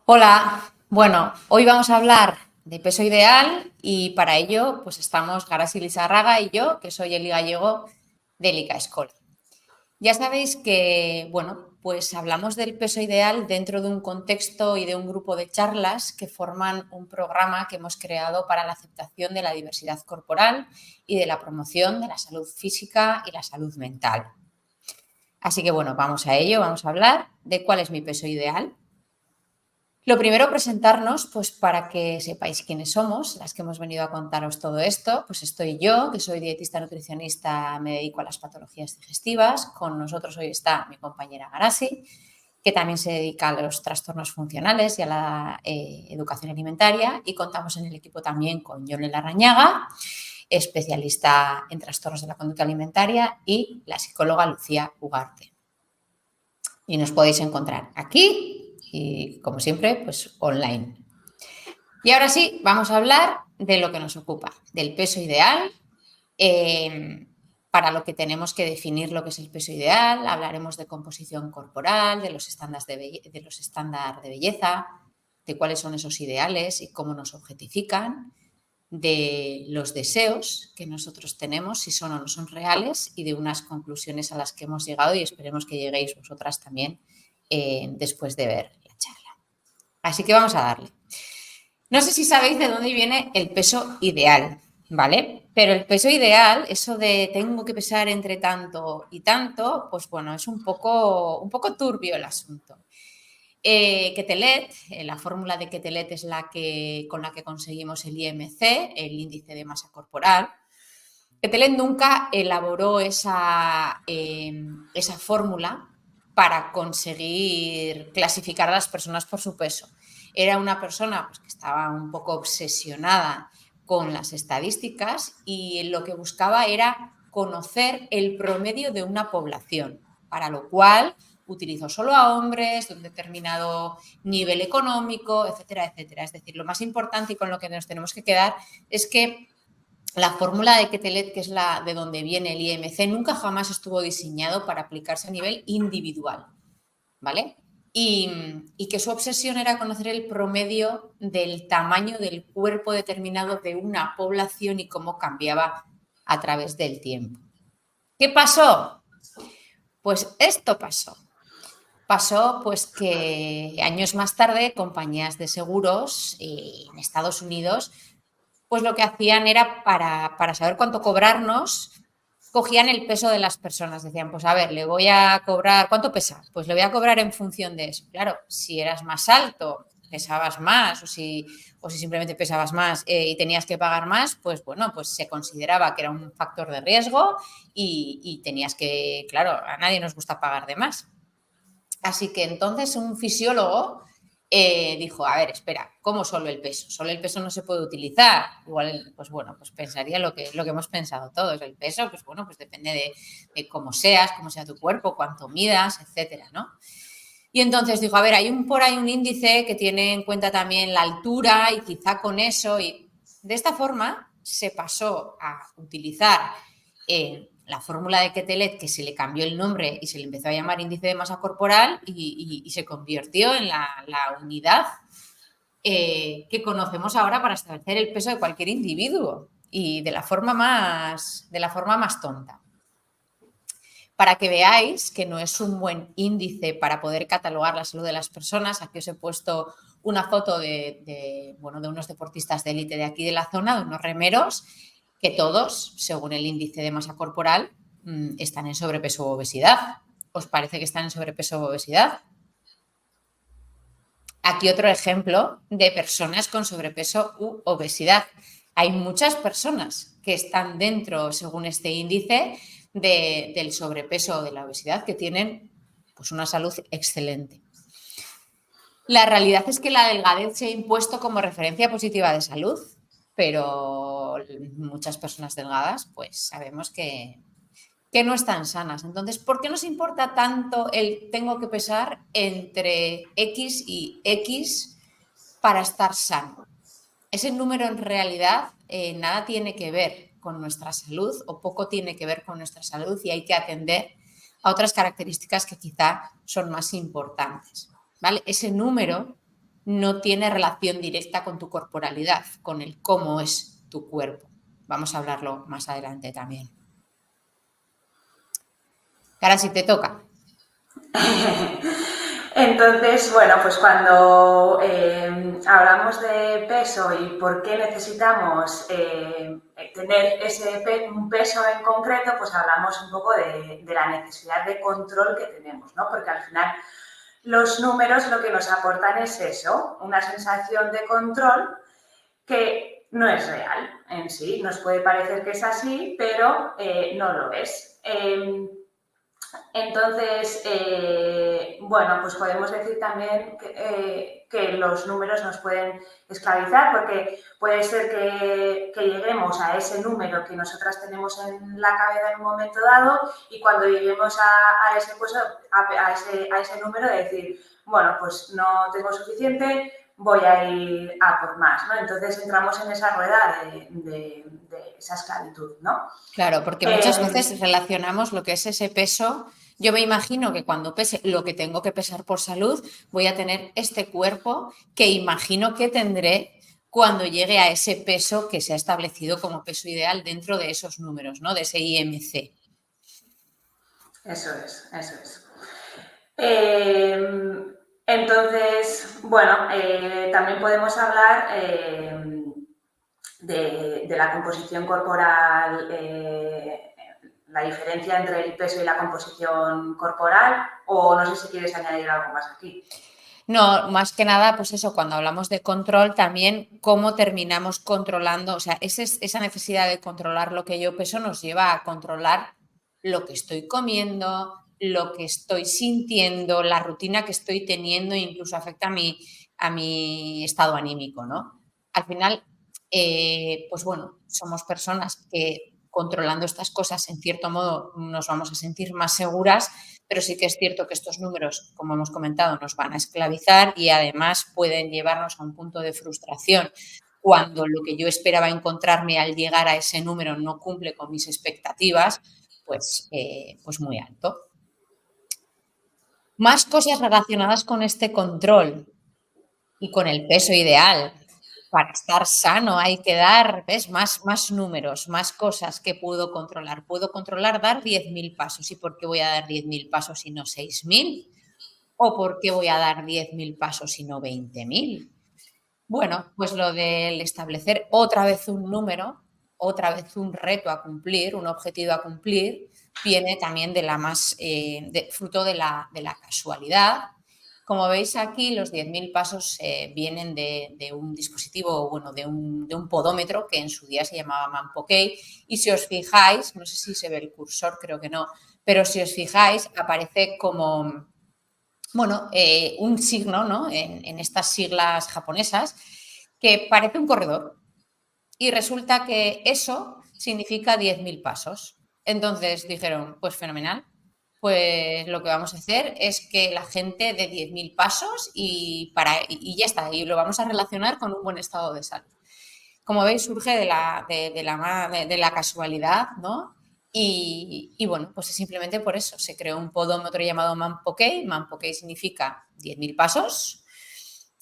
Hola, bueno, hoy vamos a hablar de peso ideal y para ello pues estamos Garasi Lizarraga y yo, que soy Eli Gallego de Elica Escola. Ya sabéis que, bueno, pues hablamos del peso ideal dentro de un contexto y de un grupo de charlas que forman un programa que hemos creado para la aceptación de la diversidad corporal y de la promoción de la salud física y la salud mental. Así que, bueno, vamos a ello, vamos a hablar de cuál es mi peso ideal. Lo primero, presentarnos, pues para que sepáis quiénes somos, las que hemos venido a contaros todo esto. Pues estoy yo, que soy dietista nutricionista, me dedico a las patologías digestivas. Con nosotros hoy está mi compañera Garasi, que también se dedica a los trastornos funcionales y a la educación alimentaria. Y contamos en el equipo también con Yone Larrañaga, especialista en trastornos de la conducta alimentaria, y la psicóloga Lucía Ugarte. Y nos podéis encontrar aquí y, como siempre, pues online. Y ahora sí, vamos a hablar de lo que nos ocupa, del peso ideal, para lo que tenemos que definir lo que es el peso ideal. Hablaremos de composición corporal, de los estándares de belleza, de cuáles son esos ideales y cómo nos objetifican, de los deseos que nosotros tenemos, si son o no son reales, y de unas conclusiones a las que hemos llegado y esperemos que lleguéis vosotras también después de ver la charla. Así que vamos a darle. No sé si sabéis de dónde viene el peso ideal, ¿vale? Pero el peso ideal, eso de tengo que pesar entre tanto y tanto, pues bueno, es un poco turbio el asunto. Quetelet, la fórmula de Quetelet es con la que conseguimos el IMC, el índice de masa corporal. Quetelet nunca elaboró esa fórmula para conseguir clasificar a las personas por su peso. Era una persona pues, que estaba un poco obsesionada con las estadísticas y lo que buscaba era conocer el promedio de una población, para lo cual utilizó solo a hombres de un determinado nivel económico, etcétera, etcétera. Es decir, lo más importante y con lo que nos tenemos que quedar es que la fórmula de Quetelet, que es la de donde viene el IMC, nunca jamás estuvo diseñado para aplicarse a nivel individual, ¿vale? Y que su obsesión era conocer el promedio del tamaño del cuerpo determinado de una población y cómo cambiaba a través del tiempo. ¿Qué pasó? Pues esto pasó. Pasó pues que años más tarde compañías de seguros en Estados Unidos pues lo que hacían era para saber cuánto cobrarnos, cogían el peso de las personas. Decían, pues a ver, le voy a cobrar, ¿cuánto pesa? Pues le voy a cobrar en función de eso. Claro, si eras más alto, pesabas más, o si simplemente pesabas más y tenías que pagar más, pues bueno, pues se consideraba que era un factor de riesgo y tenías que, claro, a nadie nos gusta pagar de más. Así que entonces un fisiólogo dijo, a ver, espera, ¿cómo solo el peso? Solo el peso no se puede utilizar. Igual, pues bueno, pues pensaría lo que hemos pensado todos. El peso, pues bueno, pues depende de cómo seas, cómo sea tu cuerpo, cuánto midas, etcétera, ¿no? Y entonces dijo, a ver, hay por ahí un índice que tiene en cuenta también la altura y quizá con eso, y de esta forma se pasó a utilizar la fórmula de Quetelet, que se le cambió el nombre y se le empezó a llamar índice de masa corporal y se convirtió en la unidad que conocemos ahora para establecer el peso de cualquier individuo y de la forma más tonta. Para que veáis que no es un buen índice para poder catalogar la salud de las personas, aquí os he puesto una foto de unos deportistas de élite de aquí de la zona, de unos remeros, que todos, según el índice de masa corporal, están en sobrepeso o obesidad. ¿Os parece que están en sobrepeso o obesidad? Aquí otro ejemplo de personas con sobrepeso u obesidad. Hay muchas personas que están dentro, según este índice, del sobrepeso o de la obesidad, que tienen pues, una salud excelente. La realidad es que la delgadez se ha impuesto como referencia positiva de salud, pero muchas personas delgadas, pues sabemos que no están sanas. Entonces, ¿por qué nos importa tanto el tengo que pesar entre X y X para estar sano? Ese número en realidad nada tiene que ver con nuestra salud o poco tiene que ver con nuestra salud y hay que atender a otras características que quizá son más importantes, ¿vale? Ese número no tiene relación directa con tu corporalidad, con el cómo es tu cuerpo. Vamos a hablarlo más adelante también. Ahora sí te toca. Entonces, bueno, pues cuando hablamos de peso y por qué necesitamos tener un peso en concreto, pues hablamos un poco de la necesidad de control que tenemos, ¿no? Porque al final los números lo que nos aportan es eso, una sensación de control que no es real en sí. Nos puede parecer que es así, pero no lo es. Entonces, bueno, pues podemos decir también que los números nos pueden esclavizar, porque puede ser que lleguemos a ese número que nosotras tenemos en la cabeza en un momento dado, y cuando lleguemos a ese número de decir, bueno, pues no tengo suficiente, voy a ir a por más, ¿no? Entonces entramos en esa rueda de esa esclavitud, ¿no? Claro, porque muchas veces relacionamos lo que es ese peso. Yo me imagino que cuando pese lo que tengo que pesar por salud, voy a tener este cuerpo que imagino que tendré cuando llegue a ese peso que se ha establecido como peso ideal dentro de esos números, ¿no? De ese IMC. Eso es, eso es. Entonces, bueno, también podemos hablar de la composición corporal, la diferencia entre el peso y la composición corporal, o no sé si quieres añadir algo más aquí. No, más que nada, pues eso, cuando hablamos de control, también cómo terminamos controlando, o sea, esa necesidad de controlar lo que yo peso nos lleva a controlar lo que estoy comiendo, lo que estoy sintiendo, la rutina que estoy teniendo, incluso afecta a mi estado anímico, ¿no? Al final, pues bueno, somos personas que controlando estas cosas, en cierto modo, nos vamos a sentir más seguras, pero sí que es cierto que estos números, como hemos comentado, nos van a esclavizar y además pueden llevarnos a un punto de frustración cuando lo que yo esperaba encontrarme al llegar a ese número no cumple con mis expectativas, pues muy alto. Más cosas relacionadas con este control y con el peso ideal. Para estar sano hay que dar, ¿ves? Más números, más cosas que puedo controlar. Puedo controlar dar 10.000 pasos. ¿Y por qué voy a dar 10.000 pasos y no 6.000? ¿O por qué voy a dar 10.000 pasos y no 20.000? Bueno, pues lo del establecer otra vez un número, otra vez un reto a cumplir, un objetivo a cumplir, viene también fruto de la casualidad. Como veis aquí, los 10.000 pasos vienen de un dispositivo, bueno, de un podómetro que en su día se llamaba Manpokey, y si os fijáis, no sé si se ve el cursor, creo que no, pero si os fijáis, aparece como, bueno, un signo, ¿no? En estas siglas japonesas, que parece un corredor. Y resulta que eso significa 10.000 pasos. Entonces dijeron, pues fenomenal, pues lo que vamos a hacer es que la gente dé 10.000 pasos y ya está, y lo vamos a relacionar con un buen estado de salud. Como veis, surge de la casualidad, ¿no? Y bueno, pues es simplemente por eso. Se creó un podómetro llamado Manpokey. Manpokey significa 10.000 pasos.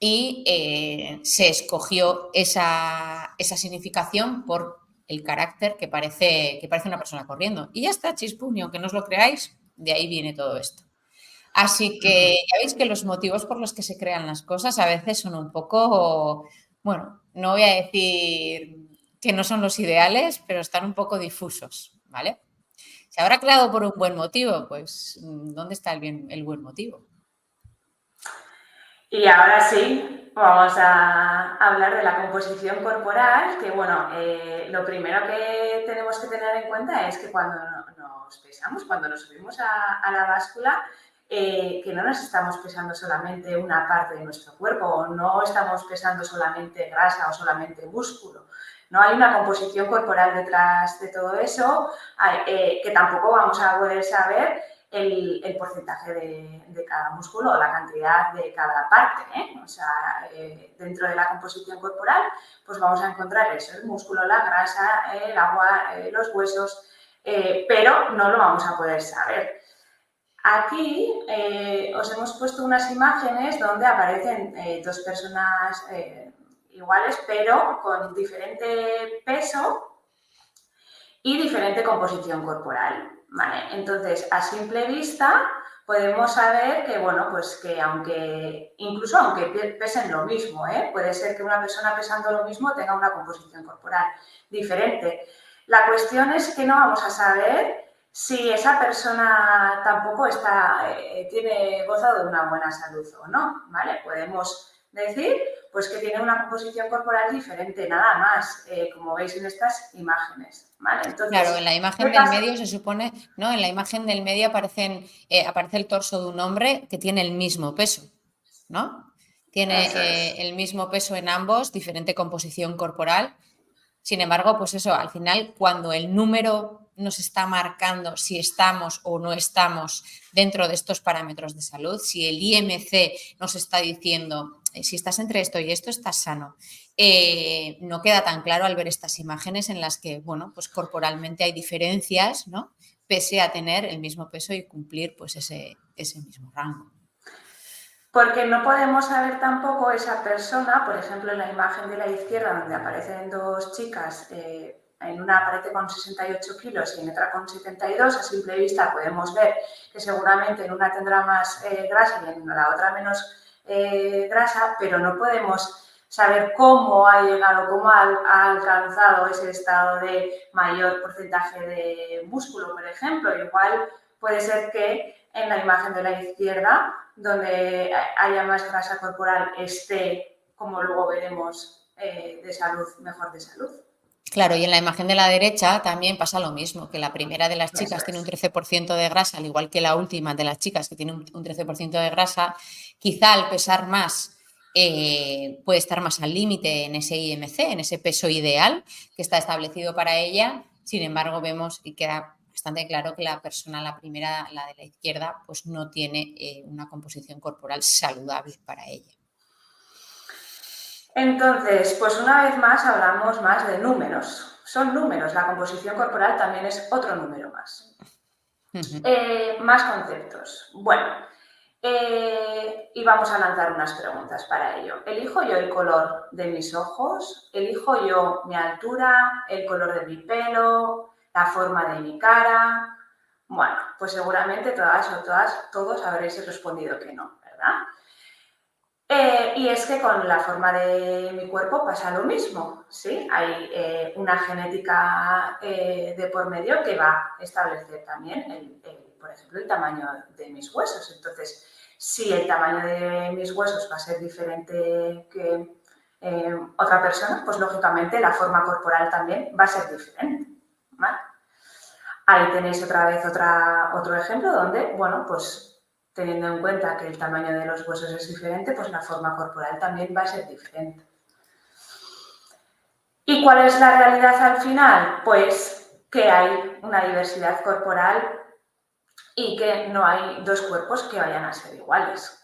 Y se escogió esa significación por el carácter que parece una persona corriendo. Y ya está, chispum, y aunque no os lo creáis, de ahí viene todo esto. Así que ya veis que los motivos por los que se crean las cosas a veces son un poco, bueno, no voy a decir que no son los ideales, pero están un poco difusos, ¿vale? ¿Se habrá creado por un buen motivo? Pues, ¿dónde está el buen motivo? Y ahora sí, vamos a hablar de la composición corporal, que bueno, lo primero que tenemos que tener en cuenta es que cuando nos pesamos, cuando nos subimos a la báscula, que no nos estamos pesando solamente una parte de nuestro cuerpo, o no estamos pesando solamente grasa o solamente músculo. No hay una composición corporal detrás de todo eso, que tampoco vamos a poder saber el porcentaje de cada músculo o la cantidad de cada parte, ¿eh? O sea, dentro de la composición corporal, pues vamos a encontrar eso, el músculo, la grasa, el agua, los huesos, pero no lo vamos a poder saber. Aquí os hemos puesto unas imágenes donde aparecen dos personas iguales, pero con diferente peso y diferente composición corporal, ¿vale? Entonces, a simple vista podemos saber que, bueno, pues que incluso aunque pesen lo mismo, puede ser que una persona pesando lo mismo tenga una composición corporal diferente. La cuestión es que no vamos a saber si esa persona tampoco tiene gozado de una buena salud o no, ¿vale? Podemos decir pues que tiene una composición corporal diferente, nada más, como veis en estas imágenes, ¿vale? Claro, en Entonces, la ¿qué imagen del pasa? medio se supone, ¿no? En la imagen del medio aparece el torso de un hombre que tiene el mismo peso, ¿no? Tiene Eso es. el mismo peso en ambos, diferente composición corporal. Sin embargo, pues eso, al final, cuando el número nos está marcando si estamos o no estamos dentro de estos parámetros de salud, si el IMC nos está diciendo si estás entre esto y esto, estás sano. No queda tan claro al ver estas imágenes en las que, bueno, pues corporalmente hay diferencias, ¿no? Pese a tener el mismo peso y cumplir pues ese mismo rango. Porque no podemos saber tampoco esa persona, por ejemplo, en la imagen de la izquierda, donde aparecen dos chicas, en una aparece con 68 kilos y en otra con 72, a simple vista podemos ver que seguramente en una tendrá más grasa y en la otra menos grasa, pero no podemos saber cómo ha llegado, cómo ha alcanzado ese estado de mayor porcentaje de músculo, por ejemplo. Igual puede ser que en la imagen de la izquierda, donde haya más grasa corporal, esté, como luego veremos, de salud, mejor de salud. Claro, y en la imagen de la derecha también pasa lo mismo, que la primera de las Eso chicas tiene un es. 13% de grasa, al igual que la última de las chicas que tiene un 13% de grasa, quizá al pesar más puede estar más al límite en ese IMC, en ese peso ideal que está establecido para ella. Sin embargo, vemos y queda bastante claro que la persona, la primera, la de la izquierda, pues no tiene una composición corporal saludable para ella. Entonces, pues una vez más hablamos más de números. Son números, la composición corporal también es otro número más. Más conceptos. Bueno, y vamos a lanzar unas preguntas para ello. ¿Elijo yo el color de mis ojos? ¿Elijo yo mi altura, el color de mi pelo, la forma de mi cara? Bueno, pues seguramente todos habréis respondido que no, ¿verdad? Y es que con la forma de mi cuerpo pasa lo mismo, ¿sí? Hay una genética de por medio que va a establecer también, por ejemplo, el tamaño de mis huesos. Entonces, si el tamaño de mis huesos va a ser diferente que otra persona, pues lógicamente la forma corporal también va a ser diferente, ¿vale? Ahí tenéis otra vez otro ejemplo donde, bueno, pues teniendo en cuenta que el tamaño de los huesos es diferente, pues la forma corporal también va a ser diferente. ¿Y cuál es la realidad al final? Pues que hay una diversidad corporal y que no hay dos cuerpos que vayan a ser iguales.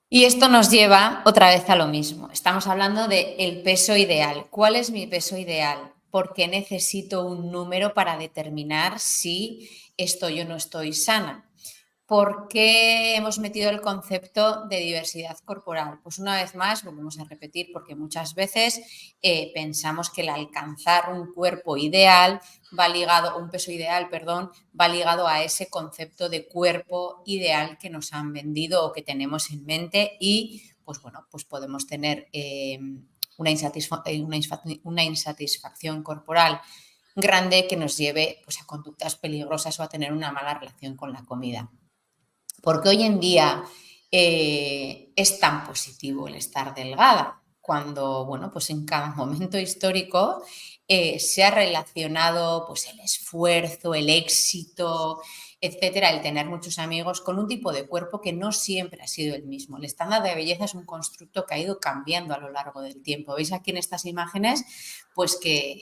Y esto nos lleva otra vez a lo mismo. Estamos hablando del peso ideal. ¿Cuál es mi peso ideal? ¿Por qué necesito un número para determinar si estoy o no estoy sana? ¿Por qué hemos metido el concepto de diversidad corporal? Pues una vez más, volvemos a repetir, porque muchas veces pensamos que el alcanzar un cuerpo ideal va ligado, un peso ideal, perdón, va ligado a ese concepto de cuerpo ideal que nos han vendido o que tenemos en mente y, pues bueno, pues podemos tener una insatisfacción corporal grande que nos lleve pues, a conductas peligrosas o a tener una mala relación con la comida. Porque hoy en día es tan positivo el estar delgada, cuando, bueno, pues en cada momento histórico se ha relacionado pues el esfuerzo, el éxito, etcétera, el tener muchos amigos con un tipo de cuerpo que no siempre ha sido el mismo. El estándar de belleza es un constructo que ha ido cambiando a lo largo del tiempo. Veis aquí en estas imágenes pues que